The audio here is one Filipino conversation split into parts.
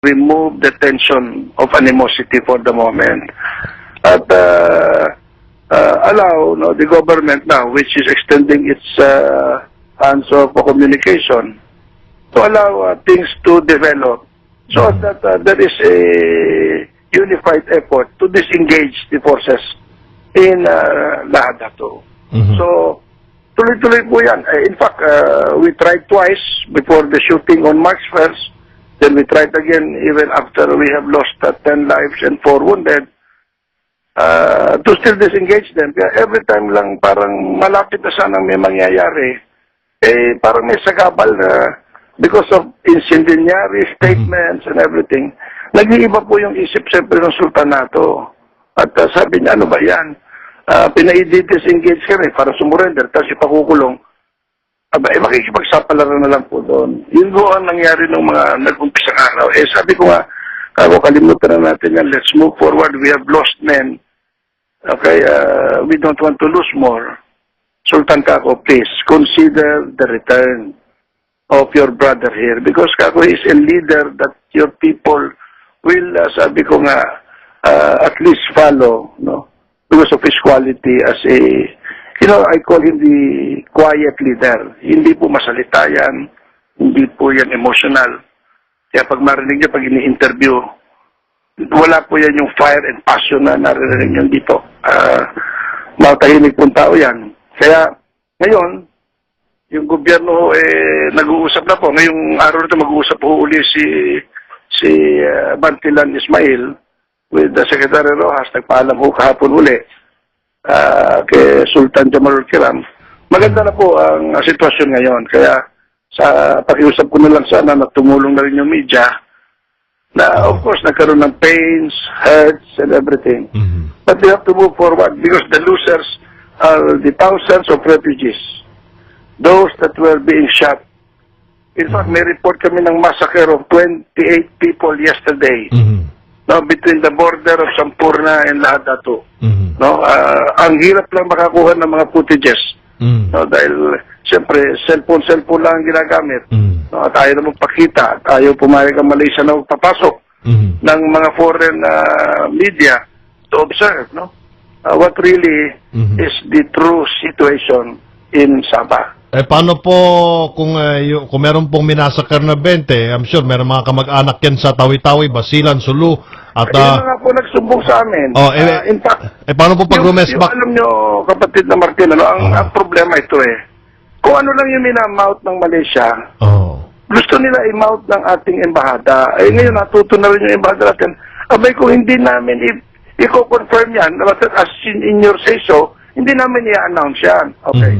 remove the tension of animosity for the moment at allow the government now, which is extending its hands of communication, to allow things to develop so that there is a unified effort to disengage the forces in Lahadato. So, tuloy-tuloy po yan. In fact, we tried twice before the shooting on March 1st. Then we tried again even after we have lost 10 lives and 4 wounded to still disengage them. Kaya every time lang parang malapit na sanang may mangyayari, parang may sagabal na because of incendiary statements and everything. Nag-iiba po yung isip siyempre ng sultanato. At sabi niya, ano ba yan? Pinai-disengage ka rin para sumurrender, tapos ipakukulong. Makikipagsapalaran na lang po doon. Yun po ang nangyari ng mga nag-umpisang araw. Sabi ko nga, kalimutan na natin yan, let's move forward. We have lost men. Okay, we don't want to lose more. Sultan Kako, please, consider the return of your brother here. Because Kako is a leader that your people will, sabi ko nga, at least follow, no? Because of his quality as a, I call him the quiet leader. Hindi po masalita yan, hindi po yan emotional. Kaya pag marinig niya, pag ini-interview, wala po yan yung fire and passion na naririnig niyan dito. Matahimik pong tao yan. Kaya, ngayon, yung gobyerno nag-uusap na po. Ngayong araw na mag-uusap po uli si Bantilan Ismail with the Secretary Rojas, nagpaalam ho kahapon uli kay Sultan Jamalul Kiram. Maganda na po ang sitwasyon ngayon. Kaya sa pakiusap ko na lang sana na tumulong na rin yung media na of course nagkaroon ng pains, hurts, and everything. But we have to move forward because the losers are the thousands of refugees, those that were being shot. In fact, may report kami ng massacre of 28 people yesterday. No, between the border of Sampurna and Lahadato. No, ang hirap lang makakuha ng mga footages. No, dahil siyempre cellphone lang ang ginagamit. No, at ayaw na magpakita, at ayaw pumayag ang Malaysia na magpapasok ng mga foreign media to observe, no? What really is the true situation in Sabah. Paano po kung meron pong minasakar na 20, I'm sure meron mga kamag-anak yan sa Tawi-Tawi, Basilan, Sulu, at yun nga po nagsumbong sa amin. In fact, paano po pag rumesbak? Alam nyo, kapatid na Martin, ang problema ito kung ano lang yung minamount ng Malaysia, gusto nila i-mount ng ating embahada. Ngayon, natuto na rin yung embahada natin. Abay, kung hindi namin i-confirm yan, as in your say-so, hindi namin i-announce yan. Okay.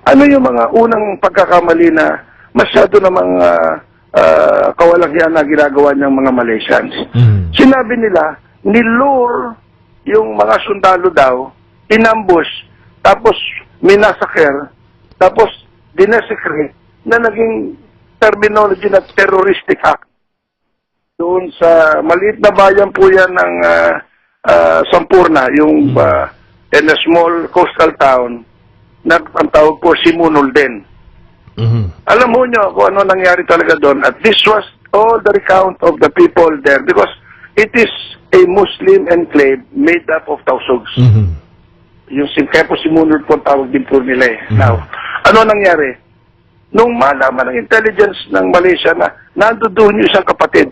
Ano yung mga unang pagkakamali na masyado namang kawalagyan na ginagawa ng mga Malaysians? Sinabi nila, nilure yung mga sundalo daw, inambush, tapos minasakir, tapos dinesecrate, na naging terminology na terroristic act. Doon sa maliit na bayan po yan ng Sampurna, yung in a small coastal town, ang tawag po Simunul din. Alam mo nyo kung ano nangyari talaga doon. At this was all the recount of the people there because it is a Muslim enclave made up of Tausugs. Yung kaya po Simunul po tawag din po nila Now, ano nangyari? Nung malaman ng intelligence ng Malaysia na nandoon yung isang kapatid,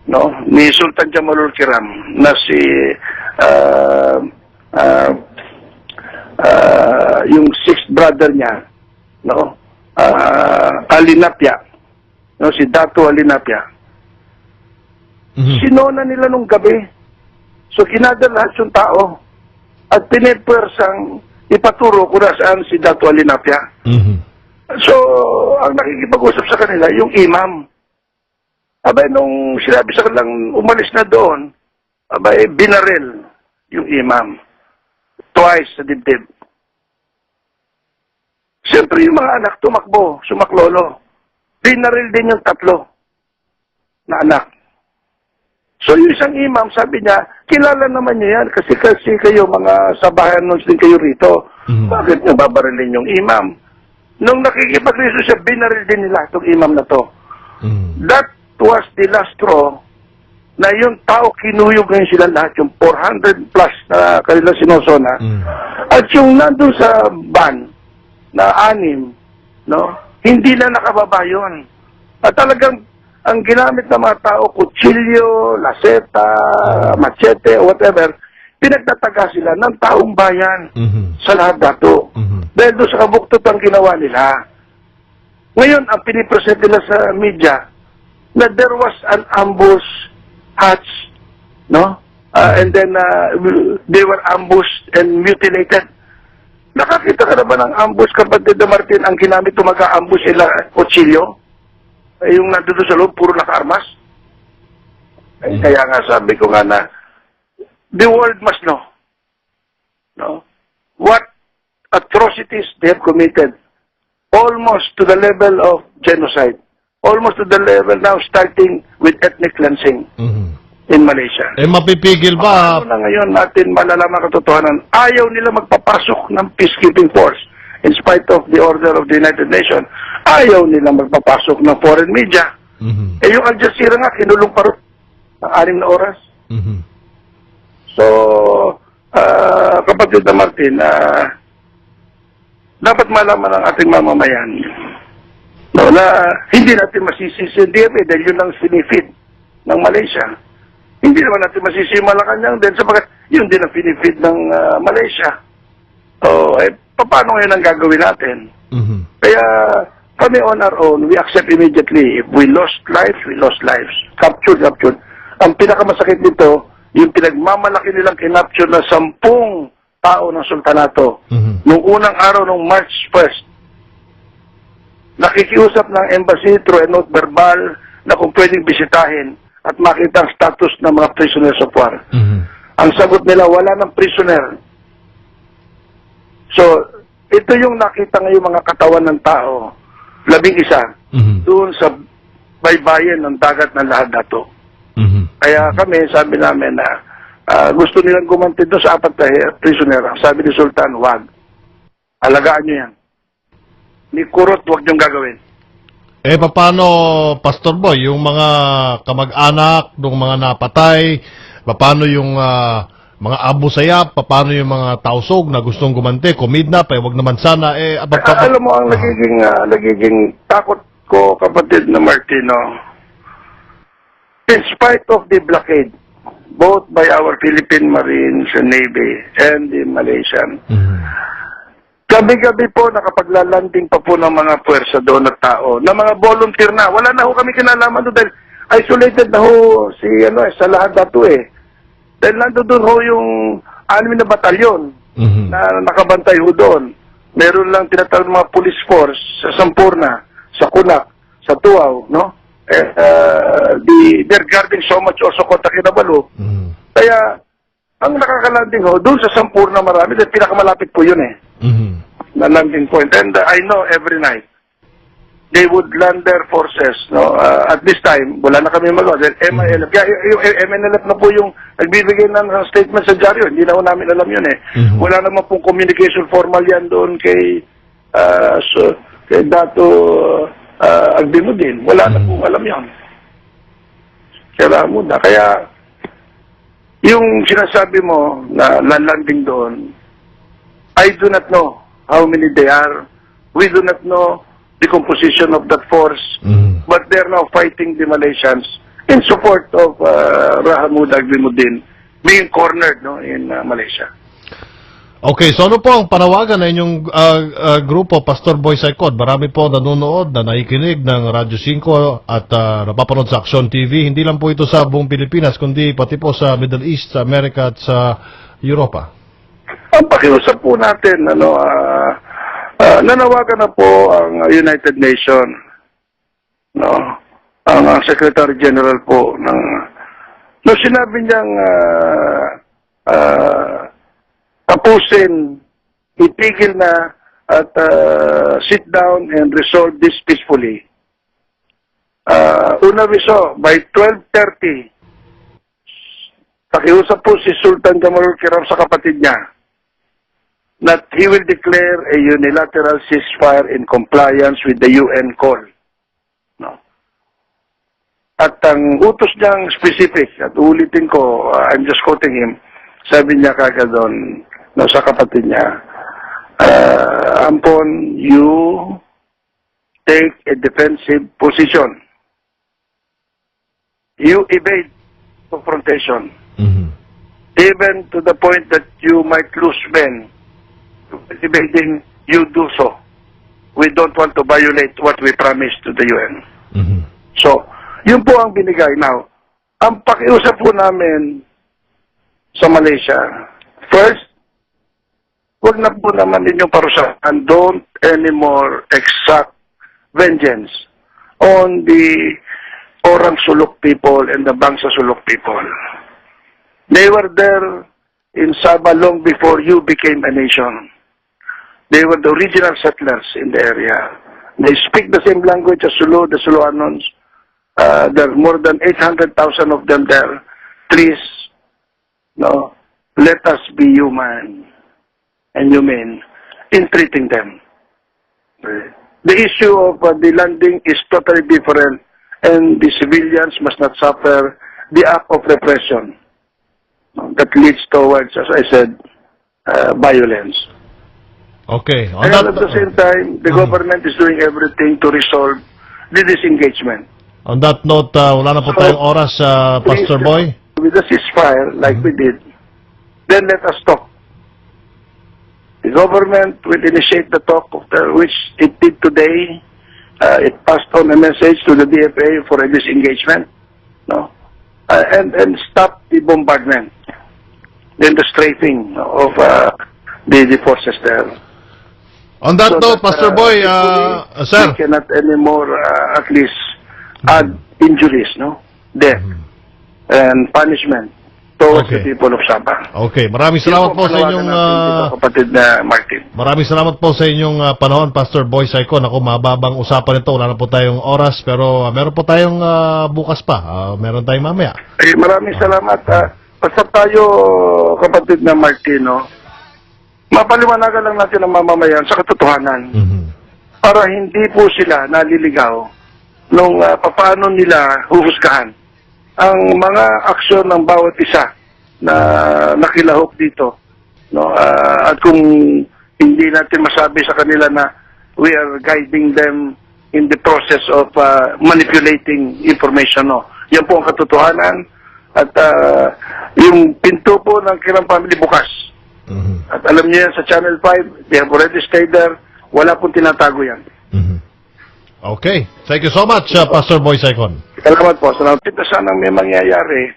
no, ni Sultan Jamalul Kiram na si yung sixth brother niya, no, Alinapya, no, si Dato Alinapya. Sinona nila nung gabi. So kinadala lahat yung tao at pinipwersang ipaturo kung nasaan si Dato Alinapya. So ang nakikipag-usap sa kanila yung imam. Abay nung sinabi sa kanilang umalis na doon, abay binaril yung imam. Twice sa dibdib. Siyempre yung mga anak tumakbo, sumaklolo. Binaril din yung 3 na anak. So yung isang imam, sabi niya, kilala naman niya yan kasi kayo mga Sabahanos din kayo rito. Bakit niyo babarilin yung imam? Nung nakikipagriso siya, binaril din nila itong imam na to. That was the last straw na yung tao kinuyog ngayon sila lahat, yung 400 plus na kanila sinosona, at yung nandun sa ban na 6, no, hindi na nakababa yun. At talagang ang ginamit ng mga tao, kutsilyo, laseta, machete, whatever, pinagtataga sila ng taong bayan sa lahat dato. Dahil doon sa kabuktot ang ginawa nila. Ngayon, ang pinipresent nila sa media, na there was an ambush hatch, no? And then they were ambushed and mutilated. Nakakita ka na ba ng ambush, kapatid na Martin, ang ginamit tumaga-ambush sila kutsilyo? Yung nandito sa loob, puro naka-armas? Kaya nga sabi ko nga na, the world must know, no, what atrocities they have committed, almost to the level of genocide, almost to the level now starting with ethnic cleansing in Malaysia. Mapipigil ba? Ano na ngayon natin malalaman katotohanan? Ayaw nila magpapasok ng peacekeeping force in spite of the order of the United Nations. Ayaw nila magpapasok ng foreign media. Yung Al Jazeera nga, kinulong pa rin ng 6 na oras. So, kapatid na Martin, dapat malaman ng ating mamamayan, no, na hindi natin masisisi ang DMA dahil yun ang sinifid ng Malaysia. Hindi naman natin masisi Malacanang din sapagkat yun din ang sinifid ng Malaysia. So, paano ngayon ang gagawin natin? Kaya kami on our own, we accept immediately. If we lost lives, we lost lives. Captured. Ang pinakamasakit nito, yung pinagmamalaki nilang kinapture na 10 tao ng sultanato. Nung unang araw ng March 1st, nakikiusap ng embassy through a note verbal na kung pwedeng bisitahin at makita ang status ng mga prisoners of war. Ang sagot nila, wala ng prisoner. So, ito yung nakita ngayon mga katawan ng tao, 11, doon sa baybayin ng dagat ng lahat dato. Kaya kami, sabi namin na gusto nilang gumanti doon sa 4 na prisoner. Sabi ni Sultan, wag. Alagaan nyo yan. Ni kurot, wag niyong gagawin. Paano, Pastor Boy, yung mga kamag-anak, ng mga napatay, paano yung mga Abu Sayyaf, paano yung mga tausog na gustong gumanti, kumidnap, wag naman sana, alam mo, ang nagiging takot ko, kapatid na Martino, in spite of the blockade, both by our Philippine Marines and Navy and the Malaysian, gabi-gabi po nakapaglalanding pa po ng mga puwersa doon at tao, na mga volunteer na. Wala na ho kami kinalaman doon dahil isolated na ho sa lahat dato Dahil nandoon ho yung 6 na batalyon na nakabantay ho doon. Meron lang tinatawag mga police force sa Sampurna, sa Kunak, sa Tuaw, no? They're guarding so much also Kota Kinabalu. Kaya, ang nakakalanding ho, doon sa Sampurna marami, dahil pinakamalapit po yun na landing point. And I know every night, they would land their forces, no? At this time, wala na kami magawa. Then MILF, yung MNLF na po yung nagbibigay ng statement sa dyaryo. Hindi na po namin alam yun Wala naman pong communication formal yan doon kay Dato Agdimudin. Wala na pong alam yun. Kaya yung sinasabi mo na landing doon, I do not know how many they are. We do not know the composition of that force, but they're now fighting the Malaysians in support of Rahamud Agdimuddin being cornered in Malaysia. Okay, so ano po ang panawagan na inyong grupo, Pastor Boy Saycon? Marami po nanonood na nakikinig ng Radyo 5 at napapanood sa Action TV. Hindi lang po ito sa buong Pilipinas, kundi pati po sa Middle East, sa America at sa Europa. Ang pakiusap po natin, nanawagan na po ang United Nations, ang Secretary General po ng sinabi niyang tapusin, itigil na at sit down and resolve this peacefully. Una viso, by 12:30, pakiusap po si Sultan Jamalul Kiram sa kapatid niya that he will declare a unilateral ceasefire in compliance with the UN call. At ang utos niyang specific, at ulitin ko, I'm just quoting him, sabi niya kagad doon, no, sa kapatid niya, Ampon, you take a defensive position. You evade confrontation. Even to the point that you might lose men. Evading, you do so. We don't want to violate what we promised to the UN. So, yun po ang binigay. Now, ang pakiusap po namin sa Malaysia, first, huwag na po naman ninyong parusahan, don't anymore exact vengeance on the Orang Suluk people and the Bangsa Suluk people. They were there in Sabah long before you became a nation. They were the original settlers in the area. They speak the same language as Sulu, the Suluanons. There are more than 800,000 of them there. Please, no, let us be human and humane in treating them. The issue of the landing is totally different, and the civilians must not suffer the act of repression that leads towards, as I said, violence. Okay. On And that, at the same time, the government is doing everything to resolve the disengagement. on that note, wala na po tayong oras, Pastor Please, Boy. with the ceasefire, like we did, then let us talk. The government will initiate the talk, which it did today. It passed on a message to the DFA for a disengagement, no, and stop the bombardment, then the strafing of the forces there. On that So note, Pastor Boy, sir. we cannot anymore at least add injuries, no, death, and punishment towards Okay. the people of Sabah. Okay, maraming salamat po sa inyong kapatid na Martin. maraming salamat po sa inyong panahon, Pastor Boy Saycon. Ako, mababang usapan ito. Wala na po tayong oras, pero meron po tayong bukas pa. Meron tayong mamaya. Maraming salamat. Basta tayo, kapatid na Martino, mapaliwanagan lang natin ang mamamayan sa katotohanan para hindi po sila naliligaw nung paano nila huhusgahan ang mga aksyon ng bawat isa na nakilahok dito, no, at kung hindi natin masabi sa kanila na we are guiding them in the process of manipulating information, no. Yan po ang katotohanan, at yung pinto po ng Kiram family bukas. At alam niyo yan sa Channel 5, they have already stayed there, wala pong tinatago yan. Okay. Thank you so much, Pastor Boy Saycon. Salamat po. Salamat. Ito sanang may mangyayari,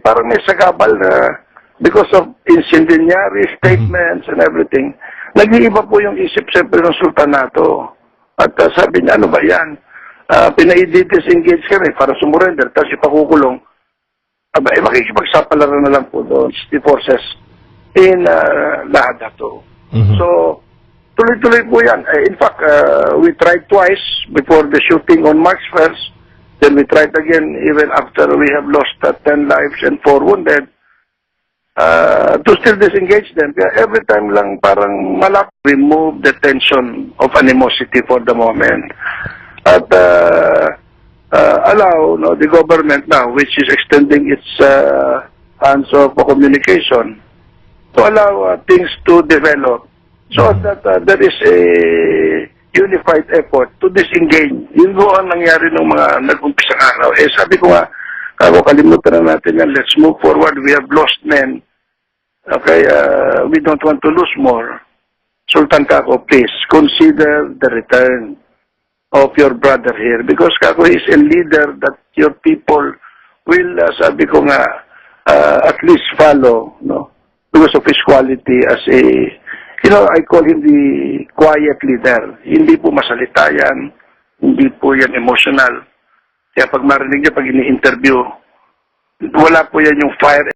parang may sagabal na because of incendiary statements and everything. Nag-iiba po yung isip siyempre ng sultanato. At sabi niya, ano ba yan? Pinai-disengage ka rin para sumurrender, tapos ipakukulong. Makikipagsapalaran na lang po doon, the forces in Lahadato. So, tuloy-tuloy po yan. In fact, we tried twice before the shooting on March 1st. Then we tried again even after we have lost 10 lives and 4 wounded to still disengage them. Kaya every time lang parang remove the tension of animosity for the moment. At allow, no, the government now, which is extending its hands of communication, to allow things to develop so that there is a unified effort to disengage. Yun po ang nangyari ng mga nag-umpisang araw. Sabi ko nga, kalimutan na natin yan, let's move forward. We have lost men. Okay, we don't want to lose more. Sultan Kako, please, consider the return of your brother here. Because Kako is a leader that your people will, sabi ko nga, at least follow, no? Because of his quality as a, I call him the quiet leader. Hindi po masalita yan. Hindi po yan emotional. Kaya pag marinig niya, pag ini-interview, wala po yan yung fire